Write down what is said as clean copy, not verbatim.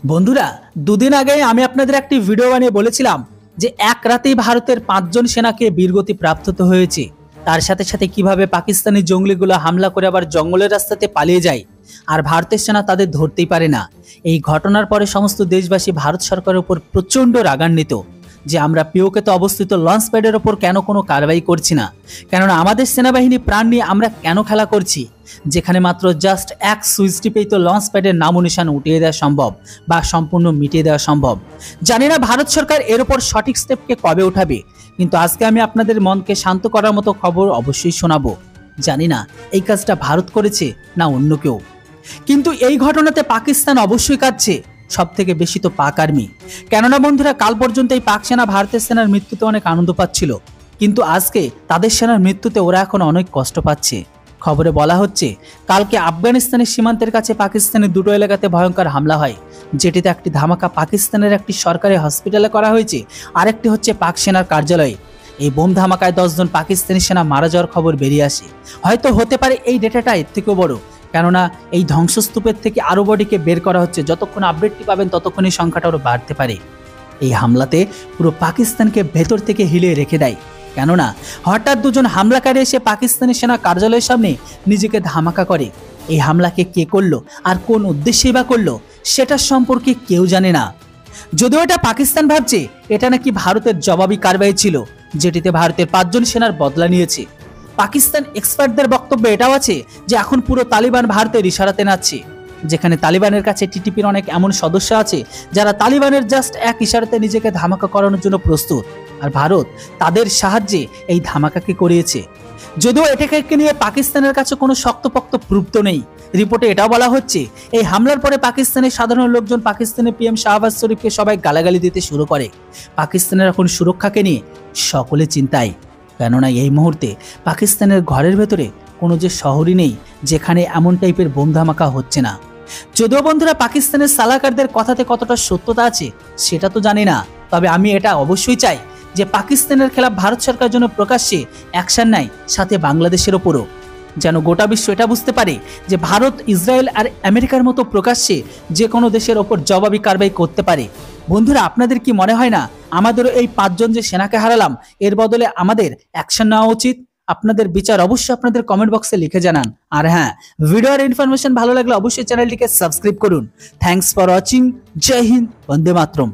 বন্ধুরা, দুদিন আগে আমি আপনাদের একটি ভিডিও বানিয়ে বলেছিলাম যে এক রাতেই ভারতের 5 জন সেনাকে বীরগতি প্রাপ্ত হতে হয়েছে। তার সাথে সাথে কিভাবে পাকিস্তানি জঙ্গলিগুলো হামলা করে আবার জঙ্গলের রাস্তাতে পালিয়ে যায় আর ভারতের সেনা তাদের ধরতেই পারে না। এই ঘটনার পরে সমস্ত দেশবাসী ভারত সরকারের উপর প্রচন্ড রাগান্বিত যে আমরা পিওকেতে অবস্থিত লঞ্চ প্যাডের ওপর কেন কোনো কারবাই করছি না, কেননা আমাদের সেনাবাহিনী প্রাণ নিয়ে আমরা কেন খেলা করছি, যেখানে মাত্র জাস্ট এক সুইচ টিপেই তো লঞ্চ প্যাডের নাম নিশান উঠিয়ে দেওয়া সম্ভব বা সম্পূর্ণ মিটিয়ে দেওয়া সম্ভব। জানি না ভারত সরকার এর উপর সঠিক স্টেপকে কবে উঠাবে, কিন্তু আজকে আমি আপনাদের মনকে শান্ত করার মতো খবর অবশ্যই শোনাবো। জানি না এই কাজটা ভারত করেছে না অন্য কেউ, কিন্তু এই ঘটনাতে পাকিস্তান অবশ্যই কাঁদছে, সব থেকে বেশি তো পাক আর্মি। কেননা বন্ধুরা, কাল পর্যন্ত এই পাক সেনা ভারতের সেনার মৃত্যুতে অনেক আনন্দ পাচ্ছিল, কিন্তু আজকে তাদের সেনার মৃত্যুতে ওরা এখন অনেক কষ্ট পাচ্ছে। খবরে বলা হচ্ছে কালকে আফগানিস্তানের সীমান্তের কাছে পাকিস্তানের দুটো এলাকাতে ভয়ঙ্কর হামলা হয়, যেটিতে একটি ধামাকা পাকিস্তানের একটি সরকারি হসপিটালে করা হয়েছে, আরেকটি হচ্ছে পাক সেনার কার্যালয়ে। এই বোম ধামাকায় 10 জন পাকিস্তানি সেনা মারা যাওয়ার খবর বেরিয়ে আসে। হয়তো হতে পারে এই ডেটাটা এর থেকেও বড়, কেননা এই ধ্বংসস্তূপের থেকে আরো বডিকে বের করা হচ্ছে। যতক্ষণ আপডেটটি পাবেন ততক্ষণই সংখ্যাটা আরো বাড়তে পারে। এই হামলাতে পুরো পাকিস্তানকে ভেতর থেকে হিলিয়ে রেখে দেয়, কেননা হঠাৎ দুজন হামলাকারী এসে পাকিস্তানি সেনা কার্যালয়ের সামনে নিজেকে ধামাকা করে। এই হামলাকে কে করলো আর কোন উদ্দেশ্যেই বা করলো সেটার সম্পর্কে কেউ জানে না। যদিও এটা পাকিস্তান ভাবছে এটা নাকি ভারতের জবাবি কারবাই ছিল, যেটিতে ভারতের 5 জন সেনার বদলা নিয়েছে। পাকিস্তান এক্সপার্টদের বক্তব্য এটাও আছে যে এখন পুরো তালিবান ভারতের ইশারাতে নাচছে, যেখানে তালিবানের কাছে টিটিপির অনেক এমন সদস্য আছে যারা তালিবানের জাস্ট এক ইশারাতে নিজেকে ধামাকা করানোর জন্য প্রস্তুত, আর ভারত তাদের সাহায্যে এই ধামাকাকে করিয়েছে। যদিও এটাকে নিয়ে পাকিস্তানের কাছে কোনো শক্তপোক্ত প্রুফ তো নেই। রিপোর্টে এটাও বলা হচ্ছে এই হামলার পরে পাকিস্তানের সাধারণ লোকজন পাকিস্তানের পিএম শাহবাজ শরীফকে সবাই গালাগালি দিতে শুরু করে। পাকিস্তানের এখন সুরক্ষাকে নিয়ে সকলে চিন্তায়, কেননা এই মুহূর্তে পাকিস্তানের ঘরের ভেতরে কোনো যে শহরই নেই যেখানে এমন টাইপের বোম ধামাকা হচ্ছে না। যদিও বন্ধুরা পাকিস্তানের সালাকারদের কথাতে কতটা সত্যতা আছে সেটা তো জানি না, তবে আমি এটা অবশ্যই চাই যে পাকিস্তানের খেলাফ ভারত সরকার যেন প্রকাশ্যে অ্যাকশন নেয়, সাথে বাংলাদেশের ওপরও, যেন গোটা বিশ্ব এটা বুঝতে পারে যে ভারত, ইসরায়েল আর আমেরিকার মতো প্রকাশ্যে যে কোনো দেশের ওপর জবাবি কারবাই করতে পারে। বন্ধুরা, আপনাদের কি মনে হয় না আমাদেরও এই 5 জন যে সেনাকে হারালাম এর বদলে আমাদের অ্যাকশন নেওয়া উচিত? আপনাদের বিচার অবশ্যই আপনাদের কমেন্ট বক্সে লিখে জানান। আর হ্যাঁ, ভিডিওর ইনফরমেশন ভালো লাগলে অবশ্যই চ্যানেলটিকে সাবস্ক্রাইব করুন। Thanks for watching. জয় হিন্দ, বন্দে মাতরম।